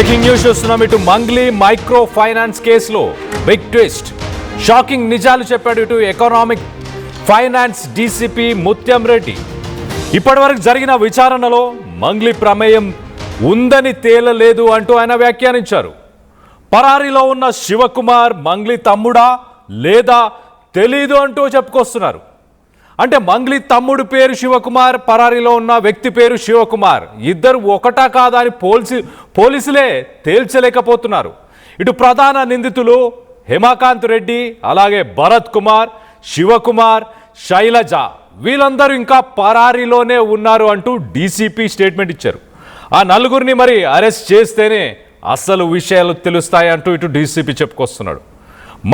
Breaking news చూస్తున్నాం. ఇటు Mangli micro finance కేసులో బిగ్ ట్విస్ట్, షాకింగ్ నిజాలు చెప్పాడు ఇటు ఎకనామిక్ ఫైనాన్స్ డీసీపీ ముత్యం రెడ్డి. ఇప్పటివరకు జరిగిన విచారణలో మంగ్లీ ప్రమేయం ఉందని తేలలేదు అంటూ ఆయన వ్యాఖ్యానించారు. పరారీలో ఉన్న శివకుమార్ మంగ్లీ తమ్ముడా లేదా తెలీదు అంటూ చెప్పుకొస్తున్నారు. అంటే మంగ్లీ తమ్ముడు పేరు శివకుమార్, పరారీలో ఉన్న వ్యక్తి పేరు శివకుమార్, ఇద్దరు ఒకటా కాదా అని పోలీసులే తేల్చలేకపోతున్నారు. ఇటు ప్రధాన నిందితులు హేమకాంత్ రెడ్డి, అలాగే భరత్ కుమార్, శివకుమార్, శైలజ వీళ్ళందరూ ఇంకా పరారీలోనే ఉన్నారు అంటూ డీసీపీ స్టేట్మెంట్ ఇచ్చారు. ఆ నలుగురిని మరి అరెస్ట్ చేస్తేనే అసలు విషయాలు తెలుస్తాయి అంటూ ఇటు డీసీపీ చెప్పుకొస్తున్నాడు.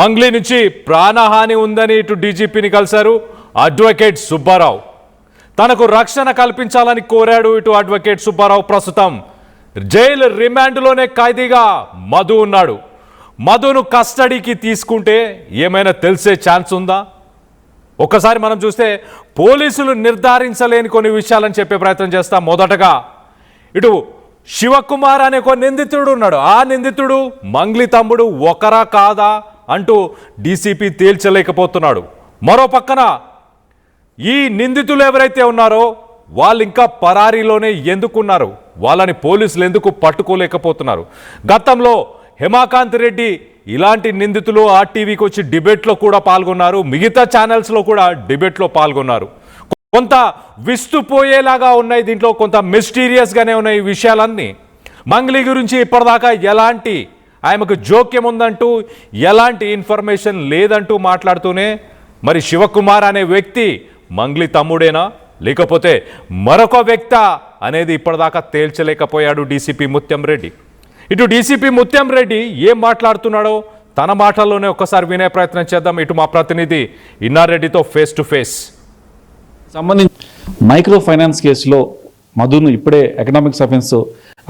మంగ్లీ నుంచి ప్రాణహాని ఉందని ఇటు డీజీపీని కలిశారు అడ్వకేట్ సుబ్బారావు. తనకు రక్షణ కల్పించాలని కోరాడు ఇటు అడ్వకేట్ సుబ్బారావు. ప్రస్తుతం జైలు రిమాండ్లోనే ఖైదీగా మధు ఉన్నాడు. మధును కస్టడీకి తీసుకుంటే ఏమైనా తెలిసే ఛాన్స్ ఉందా? ఒక్కసారి మనం చూస్తే పోలీసులు నిర్ధారించలేని కొన్ని విషయాలని చెప్పే ప్రయత్నం చేస్తాం. మొదటగా ఇటు శివకుమార్ అనే ఒక నిందితుడు ఉన్నాడు. ఆ నిందితుడు మంగ్లీ తమ్ముడు ఒకరా కాదా అంటూ డీసీపీ తేల్చలేకపోతున్నాడు. మరో పక్కన ఈ నిందితులు ఎవరైతే ఉన్నారో వాళ్ళు ఇంకా పరారీలోనే ఎందుకున్నారు, వాళ్ళని పోలీసులు ఎందుకు పట్టుకోలేకపోతున్నారు? గతంలో హేమకాంత్ రెడ్డి ఇలాంటి నిందితులు ఆర్టీవీకి వచ్చి డిబేట్లో కూడా పాల్గొన్నారు, మిగతా ఛానల్స్లో కూడా డిబేట్లో పాల్గొన్నారు. కొంత విస్తుపోయేలాగా ఉన్నాయి, దీంట్లో కొంత మిస్టీరియస్గానే ఉన్నాయి ఈ విషయాలన్నీ. మంగ్లీ గురించి ఇప్పటిదాకా ఎలాంటి ఆమెకు జోక్యం ఉందంటూ ఎలాంటి ఇన్ఫర్మేషన్ లేదంటూ మాట్లాడుతూనే మరి శివకుమార్ అనే వ్యక్తి మంగ్లీ తమ్ముడేనా లేకపోతే మరొక వ్యక్తి అనేది ఇప్పటిదాకా తేల్చలేకపోయాడు డీసీపీ ముత్యం రెడ్డి. ఇటు డీసీపీ ముత్యం రెడ్డి ఏం మాట్లాడుతున్నాడో తన మాటల్లోనే ఒక్కసారి వినే ప్రయత్నం చేద్దాం. ఇటు మా ప్రతినిధి ఇన్నారెడ్డితో ఫేస్ టు ఫేస్. సంబంధించి మైక్రో ఫైనాన్స్ కేసులో మధును ఇప్పుడే ఎకనామిక్స్ అఫెన్స్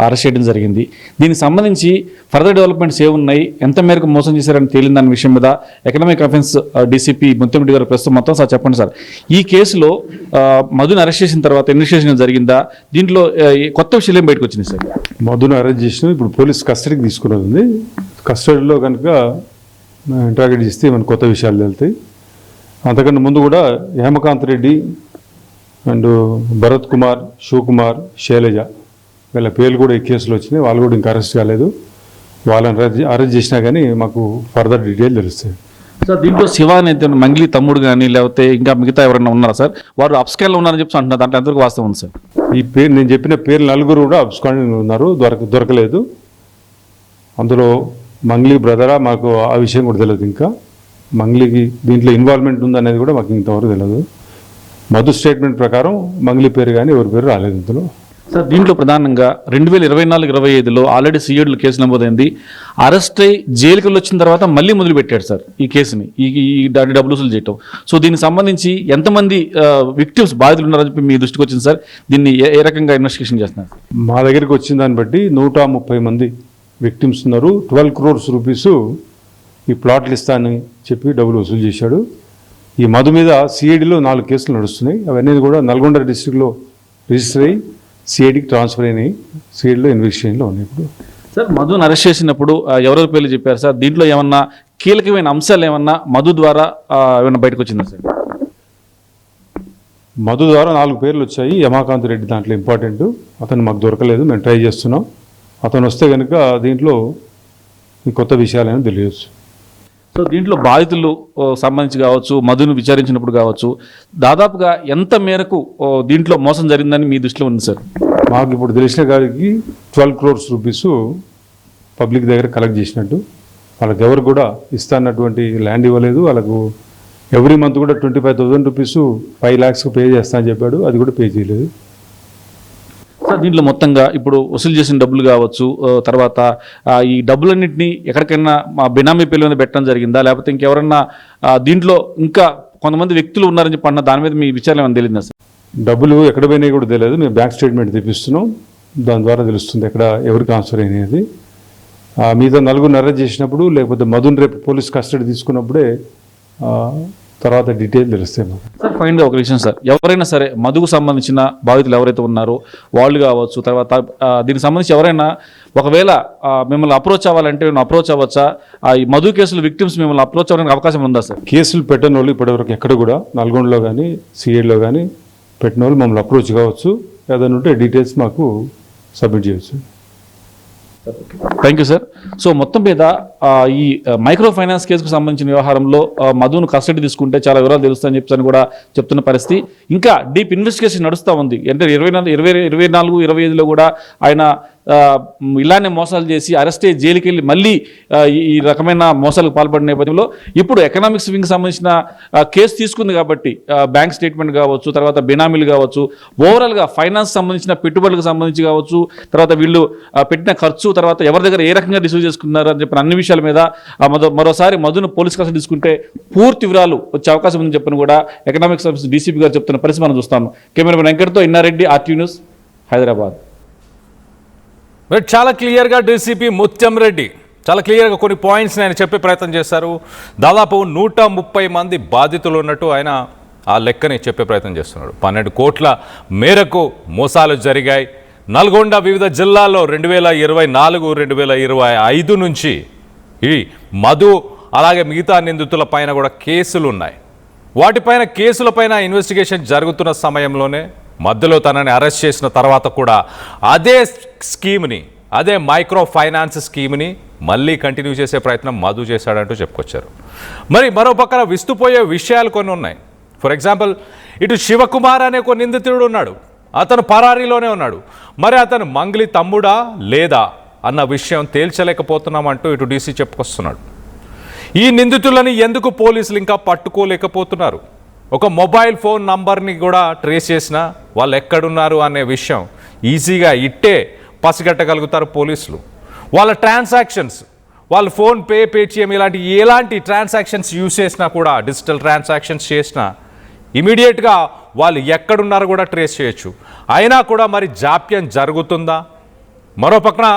అరెస్ట్ చేయడం జరిగింది. దీనికి సంబంధించి ఫర్దర్ డెవలప్మెంట్స్ ఏమున్నాయి, ఎంత మేరకు మోసం చేశారని తేలింది అనే విషయం మీద ఎకనామిక్ అఫెన్స్ డీసీపీ ముత్యం రెడ్డి గారు ప్రస్తుతం మొత్తం సార్ చెప్పండి సార్. ఈ కేసులో మధును అరెస్ట్ చేసిన తర్వాత ఇన్వెస్టిగేషన్ జరిగిందా? దీంట్లో కొత్త విషయాలు ఏం బయటకు వచ్చింది సార్? మధును అరెస్ట్ చేసిన ఇప్పుడు పోలీస్ కస్టడీకి తీసుకున్నది. కస్టడీలో కనుక ఇంటరాగేట్ చేస్తే మనకు కొత్త విషయాలు వెళ్తాయి. అంతకన్నా ముందు కూడా హేమకాంత్ రెడ్డి అండ్ భరత్ కుమార్, శివకుమార్, శైలజ వీళ్ళ పేర్లు కూడా ఈ కేసులో వచ్చినాయి. వాళ్ళు కూడా ఇంకా అరెస్ట్ కాలేదు. వాళ్ళని అరెస్ట్ చేసినా కానీ మాకు ఫర్దర్ డీటెయిల్ తెలుస్తాయి సార్. దీంట్లో శివ అనేది మంగ్లీ తమ్ముడు కానీ లేకపోతే ఇంకా మిగతా ఎవరైనా ఉన్నారా సార్? వారు అప్స్కాన్లో ఉన్నారని చెప్పి అంటున్నారు, దాంట్లో ఎంతవరకు వాస్తవం ఉంది సార్? ఈ పేరు నేను చెప్పిన పేర్లు నలుగురు కూడా అబ్స్కాండింగ్ ఉన్నారు, దొరకలేదు. అందులో మంగ్లీ బ్రదరా మాకు ఆ విషయం కూడా తెలియదు. ఇంకా మంగ్లీకి దీంట్లో ఇన్వాల్వ్మెంట్ ఉందనేది కూడా మాకు ఇంతవరకు తెలియదు. మధు స్టేట్మెంట్ ప్రకారం మంగ్లీ పేరు కానీ ఎవరి పేరు రాలేదు ఇందులో. సార్ దీంట్లో ప్రధానంగా 2024-25లో ఆల్రెడీ సిఐడిలో కేసు నమోదైంది. అరెస్ట్ అయ్యి జైలుకి వచ్చిన తర్వాత మళ్ళీ మొదలుపెట్టాడు సార్ ఈ కేసుని, ఈ డబ్బులు వసూలు చేయటం. సో దీనికి సంబంధించి ఎంతమంది విక్టిమ్స్ బాధితులు ఉన్నారని చెప్పి మీ దృష్టికి వచ్చింది సార్? దీన్ని ఏ రకంగా ఇన్వెస్టిగేషన్ చేస్తున్నారు? మా దగ్గరికి వచ్చిన దాన్ని బట్టి 130 మంది విక్టిమ్స్ ఉన్నారు. 12 crores రూపీస్ ఈ ప్లాట్లు ఇస్తానని చెప్పి డబ్బులు వసూలు చేశాడు. ఈ మధు మీద సిఐడిలో 4 కేసులు నడుస్తున్నాయి. అవన్నీ కూడా నల్గొండ డిస్ట్రిక్ట్లో రిజిస్టర్ అయ్యి సిఐడికి ట్రాన్స్ఫర్ అయినాయి. సిఐడిలో ఇన్వెస్టిగేషన్లో ఉన్నాయి ఇప్పుడు. సార్ మధుని అరెస్ట్ చేసినప్పుడు ఎవరెవరి పేర్లు చెప్పారు సార్? దీంట్లో ఏమన్నా కీలకమైన అంశాలు ఏమన్నా మధు ద్వారా ఏమన్నా బయటకు వచ్చిందా సార్? మధు ద్వారా 4 పేర్లు వచ్చాయి. హేమకాంత్ రెడ్డి దాంట్లో ఇంపార్టెంట్. అతను మాకు దొరకలేదు, మేము ట్రై చేస్తున్నాం. అతను వస్తే కనుక దీంట్లో కొత్త విషయాలని తెలియచ్చు. సో దీంట్లో బాధితులు సంబంధించి కావచ్చు, మధును విచారించినప్పుడు కావచ్చు, దాదాపుగా ఎంత మేరకు దీంట్లో మోసం జరిగిందని మీ దృష్టిలో ఉంది సార్? మాకు ఇప్పుడు తెలిసిన గారికి 12 crores రూపీస్ పబ్లిక్ దగ్గర కలెక్ట్ చేసినట్టు, వాళ్ళకి ఎవరు కూడా ఇస్తానటువంటి ల్యాండ్ ఇవ్వలేదు. వాళ్ళకు ఎవ్రీ మంత్ కూడా 25,000 రూపీస్ 5 lakhs పే చేస్తా అని చెప్పాడు, అది కూడా పే చేయలేదు. సార్ దీంట్లో మొత్తంగా ఇప్పుడు వసూలు చేసిన డబ్బులు కావచ్చు, తర్వాత ఈ డబ్బులన్నింటినీ ఎక్కడికైనా మా బినామీ పేర్ల మీద పెట్టడం జరిగిందా, లేకపోతే ఇంకెవరన్నా దీంట్లో ఇంకా కొంతమంది వ్యక్తులు ఉన్నారని చెప్పి అన్న దాని మీద మీ విచారణ ఏమైనా తెలియదా సార్? డబ్బులు ఎక్కడ పోయినాయి కూడా తెలియదు. మేము బ్యాంక్ స్టేట్మెంట్ తెప్పిస్తున్నాం, దాని ద్వారా తెలుస్తుంది ఎక్కడ ఎవరు ట్రాన్స్ఫర్ అయినది. మిగతా 4 అరెస్ట్ చేసినప్పుడు లేకపోతే మధుని రేపు పోలీస్ కస్టడీ తీసుకున్నప్పుడే తర్వాత డీటెయిల్ తెలుస్తాయి మాకు. సార్ ఫైనల్గా ఒక విషయం సార్, ఎవరైనా సరే మధుకు సంబంధించిన బాధితులు ఎవరైతే ఉన్నారో వాళ్ళు కావచ్చు, తర్వాత దీనికి సంబంధించి ఎవరైనా ఒకవేళ మిమ్మల్ని అప్రోచ్ అవ్వాలంటే మేము అప్రోచ్ అవ్వచ్చా? ఈ మధు కేసులు విక్టిమ్స్ మిమ్మల్ని అప్రోచ్ అవ్వడానికి అవకాశం ఉందా సార్? కేసులు పెట్టిన వాళ్ళు ఇప్పటివరకు ఎక్కడ కూడా నల్గొండలో కానీ సిఐడిలో కానీ పెట్టిన వాళ్ళు మమ్మల్ని అప్రోచ్ కావచ్చు, ఏదైనా ఉంటే డీటెయిల్స్ మాకు సబ్మిట్ చేయవచ్చు. Thank you sir. సో మొత్తం మీద ఈ మైక్రో ఫైనాన్స్ కేసుకు సంబంధించిన వ్యవహారంలో మధును కస్టడీ తీసుకుంటే చాలా వివరాలు తెలుస్తాయని చెప్పని కూడా చెప్తున్న పరిస్థితి. ఇంకా డీప్ ఇన్వెస్టిగేషన్ నడుస్తూ ఉంది. అంటే 24-25లో కూడా ఆయన ఇలానే మోసాలు చేసి అరెస్ట్ అయ్యి జైలుకి వెళ్ళి మళ్ళీ ఈ రకమైన మోసాలకు పాల్పడిన నేపథ్యంలో ఇప్పుడు ఎకనామిక్స్ వింగ్కి సంబంధించిన కేసు తీసుకుంది కాబట్టి బ్యాంక్ స్టేట్మెంట్ కావచ్చు, తర్వాత బినామీలు కావచ్చు, ఓవరాల్గా ఫైనాన్స్ సంబంధించిన పెట్టుబడులకు సంబంధించి కావచ్చు, తర్వాత వీళ్ళు పెట్టిన ఖర్చు, తర్వాత ఎవరి దగ్గర ఏ రకంగా రిసీవ్ చేసుకున్నారు అని చెప్పిన అన్ని విషయాల మీద మరోసారి మధును పోలీస్ కస్టడీ తీసుకుంటే పూర్తి వివరాలు వచ్చే అవకాశం ఉందని చెప్పని కూడా ఎకనామిక్స్ ఆఫీస్ డీసీపీ గారు చెప్తున్న పరిస్థితి మనం చూస్తాము. కెమెరామెన్ వెంకట్తో ఇన్నారెడ్డి, RTV న్యూస్, హైదరాబాద్. చాలా క్లియర్గా డీసీపీ ముత్యం రెడ్డి చాలా క్లియర్గా కొన్ని పాయింట్స్ని ఆయన చెప్పే ప్రయత్నం చేశారు. దాదాపు 130 మంది బాధితులు ఉన్నట్టు ఆయన ఆ లెక్కని చెప్పే ప్రయత్నం చేస్తున్నాడు. 12 కోట్ల మేరకు మోసాలు జరిగాయి. నల్గొండ వివిధ జిల్లాల్లో 2024-2025 నుంచి ఈ మధు అలాగే మిగతా నిందితుల పైన కూడా కేసులు ఉన్నాయి. వాటిపైన కేసులపైన ఇన్వెస్టిగేషన్ జరుగుతున్న సమయంలోనే మధ్యలో తనని అరెస్ట్ చేసిన తర్వాత కూడా అదే స్కీమ్ని, అదే మైక్రో ఫైనాన్స్ స్కీమ్ని మళ్ళీ కంటిన్యూ చేసే ప్రయత్నం మధు చేశాడంటూ చెప్పుకొచ్చారు. మరి మరో పక్కన విస్తుపోయే విషయాలు కొన్ని ఉన్నాయి. ఫర్ ఎగ్జాంపుల్, ఇటు శివకుమార్ అనే ఒక నిందితుడు ఉన్నాడు, అతను పరారీలోనే ఉన్నాడు. మరి అతను మంగ్లీ తమ్ముడా లేదా అన్న విషయం తేల్చలేకపోతున్నామంటూ ఇటు డీసీ చెప్పుకొస్తున్నాడు. ఈ నిందితులని ఎందుకు పోలీసులు ఇంకా పట్టుకోలేకపోతున్నారు? ఒక మొబైల్ ఫోన్ నంబర్ని కూడా ట్రేస్ చేసినా వాళ్ళు ఎక్కడున్నారు అనే విషయం ఈజీగా ఇట్టే పసిగట్టగలుగుతారు పోలీసులు. వాళ్ళ ట్రాన్సాక్షన్స్, వాళ్ళ ఫోన్పే, పేటిఎం ఎలాంటి ట్రాన్సాక్షన్స్ యూజ్ చేసినా కూడా, డిజిటల్ ట్రాన్సాక్షన్స్ చేసినా ఇమీడియట్గా వాళ్ళు ఎక్కడున్నారో కూడా ట్రేస్ చేయొచ్చు. అయినా కూడా మరి జాప్యం జరుగుతుందా? మరో పక్కన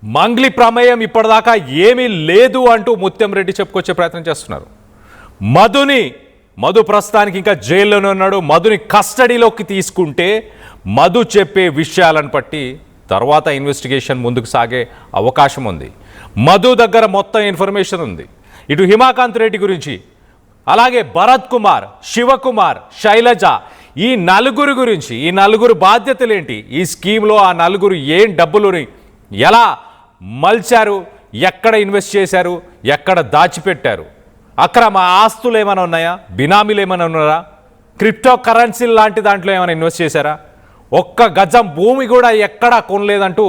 మంగ్లీ ప్రమేయం ఇప్పటిదాకా ఏమీ లేదు అంటూ ముత్యం రెడ్డి చెప్పుకొచ్చే ప్రయత్నం చేస్తున్నారు. మధు ప్రస్తుతానికి ఇంకా జైల్లోనే ఉన్నాడు. మధుని కస్టడీలోకి తీసుకుంటే మధు చెప్పే విషయాలను బట్టి తర్వాత ఇన్వెస్టిగేషన్ ముందుకు సాగే అవకాశం ఉంది. మధు దగ్గర మొత్తం ఇన్ఫర్మేషన్ ఉంది. ఇటు హిమాకాంత్ రెడ్డి గురించి, అలాగే భరత్ కుమార్, శివకుమార్, శైలజ, ఈ నలుగురు గురించి, ఈ నలుగురు బాధ్యతలేంటి, ఈ స్కీమ్లో ఆ నలుగురు ఏం డబ్బులుని ఎలా మల్చారు, ఎక్కడ ఇన్వెస్ట్ చేశారు, ఎక్కడ దాచిపెట్టారు, అక్రమ ఆస్తులు ఏమైనా ఉన్నాయా, బినామీలు ఏమైనా ఉన్నారా, క్రిప్టో కరెన్సీ లాంటి దాంట్లో ఏమైనా ఇన్వెస్ట్ చేశారా, ఒక్క గజం భూమి కూడా ఎక్కడా కొనలేదంటూ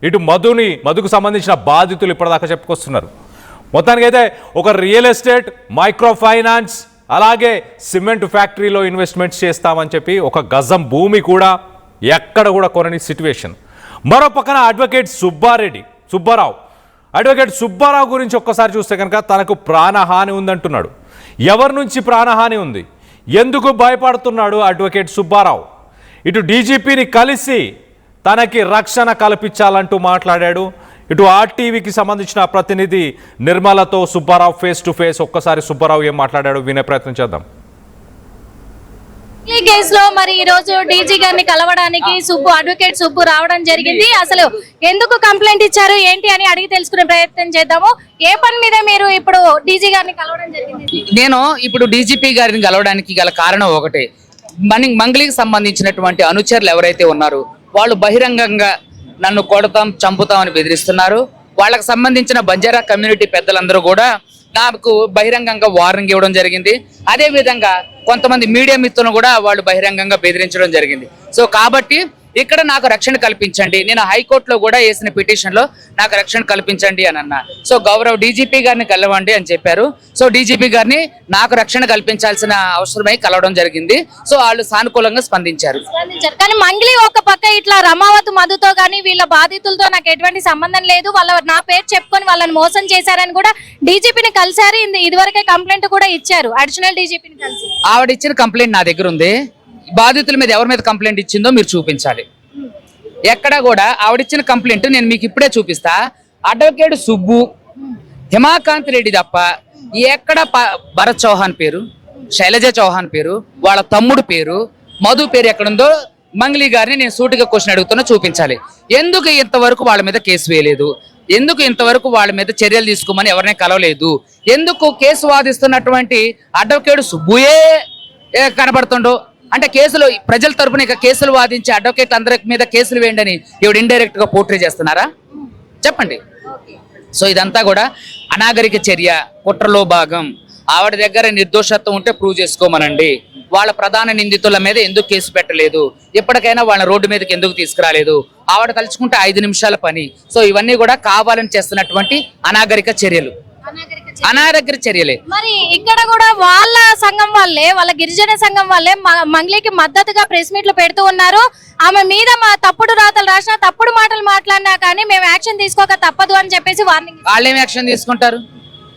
ఇటు మధుకు సంబంధించిన బాధితులు ఇప్పటిదాకా చెప్పుకొస్తున్నారు. మొత్తానికైతే ఒక రియల్ ఎస్టేట్, మైక్రో ఫైనాన్స్, అలాగే సిమెంట్ ఫ్యాక్టరీలో ఇన్వెస్ట్మెంట్స్ చేస్తామని చెప్పి ఒక గజం భూమి కూడా ఎక్కడ కూడా కొనని సిట్యువేషన్. మరో పక్కన అడ్వకేట్ సుబ్బారావు గురించి ఒక్కసారి చూస్తే కనుక తనకు ప్రాణహాని ఉందంటున్నాడు. ఎవరి నుంచి ప్రాణహాని ఉంది, ఎందుకు భయపడుతున్నాడు అడ్వకేట్ సుబ్బారావు? ఇటు డీజీపీని కలిసి తనకి రక్షణ కల్పించాలంటూ మాట్లాడాడు. ఇటు RTVకి సంబంధించిన ప్రతినిధి నిర్మలతో సుబ్బారావు ఫేస్ టు ఫేస్. ఒక్కసారి సుబ్బారావు ఏం మాట్లాడాడు వినే ప్రయత్నం చేద్దాం. ఈ కేసులో మరి ఈ రోజు డీజీ గారిని కలవడానికి అడ్వకేట్ సుబ్బు రావడం జరిగింది. అసలు ఎందుకు కంప్లైంట్ ఇచ్చారు ఏంటి అని అడిగి తెలుసుకునే ప్రయత్నం చేద్దాము. ఏ పని మీద మీరు ఇప్పుడు డీజీ గారిని కలవడం జరిగింది? నేను ఇప్పుడు డీజీపీ గారిని కలవడానికి గల కారణం ఒకటే, మంగ్లీకి సంబంధించినటువంటి అనుచరులు ఎవరైతే ఉన్నారో వాళ్ళు బహిరంగంగా నన్ను కొడతాం, చంపుతాం అని బెదిరిస్తున్నారు. వాళ్ళకి సంబంధించిన బంజారా కమ్యూనిటీ పెద్దలందరూ కూడా నాకు బహిరంగంగా వార్నింగ్ ఇవ్వడం జరిగింది. అదే విధంగా కొంతమంది మీడియా మిత్రులను కూడా వాళ్ళు బహిరంగంగా బెదిరించడం జరిగింది. సో కాబట్టి ఇక్కడ నాకు రక్షణ కల్పించండి, నేను హైకోర్టులో కూడా వేసిన పిటిషన్లో నాకు రక్షణ కల్పించండి అని అన్నా. సో గౌరవ్ డీజీపీ గారిని కలవండి అని చెప్పారు. సో డీజీపీ గారిని నాకు రక్షణ కల్పించాల్సిన అవసరమై కలవడం జరిగింది. సో వాళ్ళు సానుకూలంగా స్పందించారు. కానీ మంగ్లీ ఒక పక్క ఇట్లా రమావత్ మధుతో కానీ వీళ్ళ బాధితులతో నాకు ఎటువంటి సంబంధం లేదు, నా పేరు చెప్పుకొని వాళ్ళని మోసం చేశారని కూడా డీజీపీని కలిసారు. ఇదివరకే కంప్లైంట్ కూడా ఇచ్చారు అడిషనల్ డీజీపీని కలిసి. ఆవిడ ఇచ్చిన కంప్లైంట్ నా దగ్గర ఉంది. బాధితుల మీద ఎవరి మీద కంప్లైంట్ ఇచ్చిందో మీరు చూపించాలి. ఎక్కడ కూడా ఆవిడిచ్చిన కంప్లైంట్ నేను మీకు ఇప్పుడే చూపిస్తా. అడ్వకేట్ సుబ్బు, హిమాకాంత్ రెడ్డి తప్ప ఎక్కడ భరత్ చౌహాన్ పేరు, శైలజ చౌహాన్ పేరు, వాళ్ళ తమ్ముడు పేరు, మధు పేరు ఎక్కడుందో మంగ్లీ గారిని నేను సూటిగా క్వశ్చన్ అడుగుతున్నా, చూపించాలి. ఎందుకు ఇంతవరకు వాళ్ళ మీద కేసు వేయలేదు? ఎందుకు ఇంతవరకు వాళ్ళ మీద చర్యలు తీసుకోమని ఎవరిని కలవలేదు? ఎందుకు కేసు వాదిస్తున్నటువంటి అడ్వకేట్ సుబ్బుయే కనబడుతుండో? అంటే కేసులు ప్రజల తరపున ఇక కేసులు వాదించి అడ్వకేట్ అందరి మీద కేసులు వేయండి ఇవిడ ఇండైరెక్ట్ గా పోర్ట్రే చేస్తున్నారా? చెప్పండి. సో ఇదంతా కూడా అనాగరిక చర్య, కుట్రలో భాగం. ఆవిడ దగ్గర నిర్దోషత్వం ఉంటే ప్రూవ్ చేసుకోమనండి. వాళ్ళ ప్రధాన నిందితుల మీద ఎందుకు కేసు పెట్టలేదు? ఎప్పటికైనా వాళ్ళ రోడ్డు మీదకి ఎందుకు తీసుకురాలేదు? ఆవిడ తలుచుకుంటే 5 నిమిషాల పని. సో ఇవన్నీ కూడా కావాలని చేస్తున్నటువంటి అనాగరిక చర్యలు, అనాగరిక చర్యలే. మరి ఇక్కడ కూడా వాళ్ళ సంఘం వాళ్ళే, వాళ్ళ గిరిజన సంఘం వాళ్ళే మంగ్లీకి మద్దతుగా ప్రెస్ మీట్లు పెడుతూ ఉన్నారు. ఆమె మీద మా తప్పుడు రాతలు రాసినా, తప్పుడు మాటలు మాట్లాడినా కానీ మేము యాక్షన్ తీసుకోక తప్పదు అని చెప్పేసి వార్నింగ్. వాళ్ళు ఏం యాక్షన్ తీసుకుంటారు?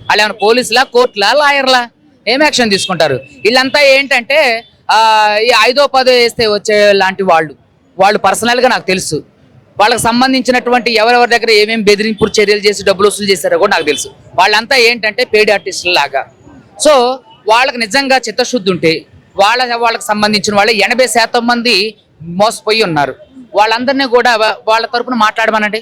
వాళ్ళు ఏమైనా పోలీసులా, కోర్టులా, లాయర్లా? ఏం యాక్షన్ తీసుకుంటారు? వీళ్ళంతా ఏంటంటే ఈ 5వ 10వ వేస్తే వచ్చే లాంటి వాళ్ళు పర్సనల్ గా నాకు తెలుసు. వాళ్ళకి సంబంధించినటువంటి ఎవరెవరి దగ్గర ఏమేమి బెదిరింపుడు చర్యలు చేసి డబ్బులు వసూలు చేశారో కూడా నాకు తెలుసు. వాళ్ళంతా ఏంటంటే పేడ్ ఆర్టిస్టుల లాగా. సో వాళ్ళకి నిజంగా చిత్తశుద్ధి ఉంటే వాళ్ళకి సంబంధించిన వాళ్ళు 80% మంది మోసపోయి ఉన్నారు. వాళ్ళందరినీ కూడా వాళ్ళ తరపున మాట్లాడమనండి.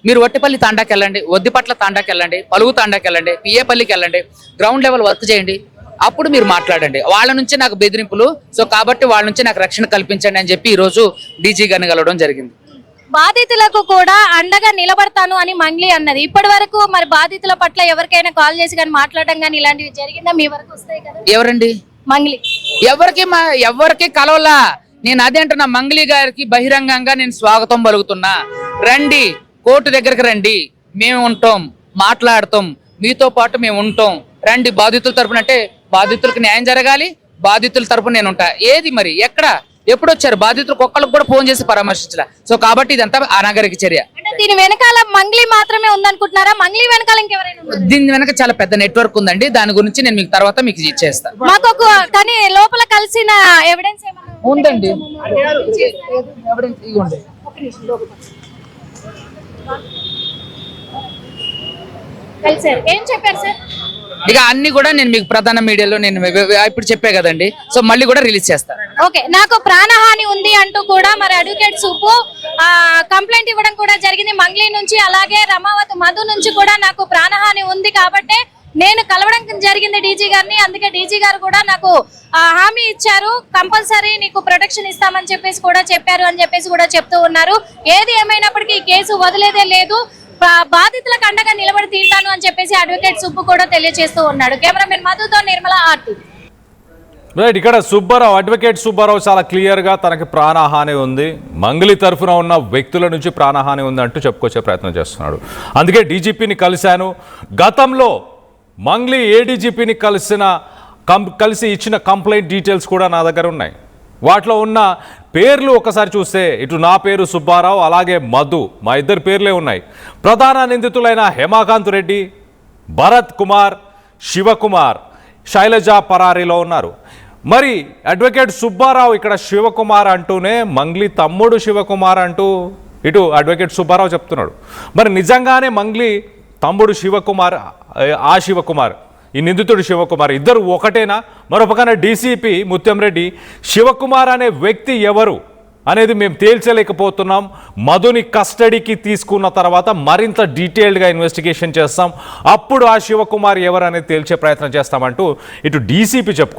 మీరు ఒట్టిపల్లి తాండాకి వెళ్ళండి, ఒద్దిపట్ల తాండాకి వెళ్ళండి, పలుగు తాండాకి వెళ్ళండి, పిఏపల్లికి వెళ్ళండి, గ్రౌండ్ లెవెల్ వర్క్ చేయండి. అప్పుడు మీరు మాట్లాడండి. వాళ్ళ నుంచి నాకు బెదిరింపులు, సో కాబట్టి వాళ్ళ నుంచి నాకు రక్షణ కల్పించండి అని చెప్పి ఈరోజు డీజీ గారిని కలవడం జరిగింది. బాధితులకు కూడా అండగా నిలబడతాను అని మంగ్లీ అన్నది. ఇప్పటి వరకు మరి బాధితుల పట్ల ఎవరికైనా కాల్ చేసి కానీ మాట్లాడడం కానీ ఇలాంటివి జరిగిందా? మీ వరకు వస్తాయి కదా. ఎవరండి? మంగ్లీ. ఎవరికి కలవలా. నేను అదే అంటున్నా, మంగ్లీ గారికి బహిరంగంగా నేను స్వాగతం పలుకుతున్నా. రండి, కోర్టు దగ్గరికి రండి, మేము ఉంటాం, మాట్లాడతాం, మీతో పాటు మేము ఉంటాం. రండి, బాధితుల తరపున అంటే బాధితులకు న్యాయం జరగాలి, బాధితుల తరపున నేను ఉంటా. ఏది మరి ఎక్కడ ఎప్పుడు వచ్చారు? బాధితులకు ఒక్కళ్ళకి కూడా ఫోన్ చేసి పరామర్శించాల. సో కాబట్టి ఇదంతా అనాగరిక చర్య. అంటే దీని వెనకాల మంగ్లీ మాత్రమే ఉందనుకుంటున్నారా? మంగ్లీ వెనకాల ఇంకెవరైనా ఉన్నారా? దీని వెనక చాలా పెద్ద నెట్వర్క్ ఉందండి. దాని గురించి నేను మీకు తర్వాత మీకు ఇచ్చేస్తాను. మాకు కానీ లోపల కలిసిన ఎవిడెన్స్ ఏమైనా ఉందండి. కలిసారు. ఏం చెప్పారు సార్? ఇక అన్ని కూడా నేను మీకు ప్రధాన మీడియాలో నేను ఇప్పుడు చెప్పే కదండి. సో మళ్ళీ కూడా రిలీజ్ చేస్తాను. ఓకే, నాకు ప్రాణహాని ఉంది అంటూ కూడా మరి అడ్వకేట్ సుబ్బు కంప్లైంట్ ఇవ్వడం కూడా జరిగింది మంగ్లీ నుంచి. అలాగే రమావతి మధు నుంచి కూడా నాకు ప్రాణహాని ఉంది కాబట్టి నేను కలవడం జరిగింది డీజీ గారిని. అందుకే డీజీ గారు కూడా నాకు హామీ ఇచ్చారు, కంపల్సరీ నీకు ప్రొటెక్షన్ ఇస్తామని చెప్పేసి కూడా చెప్పారు అని చెప్పేసి కూడా చెప్తూ ఉన్నారు. ఏది ఏమైనప్పటికీ ఈ కేసు వదిలేదే లేదు, బాధితులకు అండగా నిలబడి తీరుతాను అని చెప్పేసి అడ్వకేట్ సుబ్బు కూడా తెలియజేస్తూ ఉన్నాడు. కెమెరామెన్ మధుతో నిర్మల, ఆర్టీ. రైట్, ఇక్కడ సుబ్బారావు, అడ్వకేట్ సుబ్బారావు చాలా క్లియర్గా తనకి ప్రాణహాని ఉంది, మంగ్లీ తరఫున ఉన్న వ్యక్తుల నుంచి ప్రాణహాని ఉంది అంటూ చెప్పుకొచ్చే ప్రయత్నం చేస్తున్నాడు. అందుకే డీజీపీని కలిశాను. గతంలో మంగ్లీ ఏడీజీపీని కలిసి ఇచ్చిన కంప్లైంట్ డీటెయిల్స్ కూడా నా దగ్గర ఉన్నాయి. వాటిలో ఉన్న పేర్లు ఒకసారి చూస్తే ఇటు నా పేరు సుబ్బారావు, అలాగే మధు, మా ఇద్దరు పేర్లే ఉన్నాయి. ప్రధాన నిందితులైన హేమాకాంత్ రెడ్డి, భరత్ కుమార్, శివకుమార్, శైలజ పరారీలో ఉన్నారు. మరి అడ్వకేట్ సుబ్బారావు ఇక్కడ శివకుమార్ అంటూనే మంగ్లీ తమ్ముడు శివకుమార్ అంటూ ఇటు అడ్వకేట్ సుబ్బారావు చెప్తున్నాడు. మరి నిజంగానే మంగ్లీ తమ్ముడు శివకుమార్, ఆ శివకుమార్, ఈ నిందితుడు శివకుమార్ ఇద్దరు ఒకటేనా? మరొకన డీసీపీ ముత్యం రెడ్డి శివకుమార్ అనే వ్యక్తి ఎవరు అనేది మేము తేల్చలేకపోతున్నాం. మధుని కస్టడీకి తీసుకున్న తర్వాత మరింత డీటెయిల్డ్గా ఇన్వెస్టిగేషన్ చేస్తాం, అప్పుడు ఆ శివకుమార్ ఎవరు అనేది తేల్చే ప్రయత్నం చేస్తామంటూ ఇటు డీసీపీ చెప్పుకుంటున్నారు.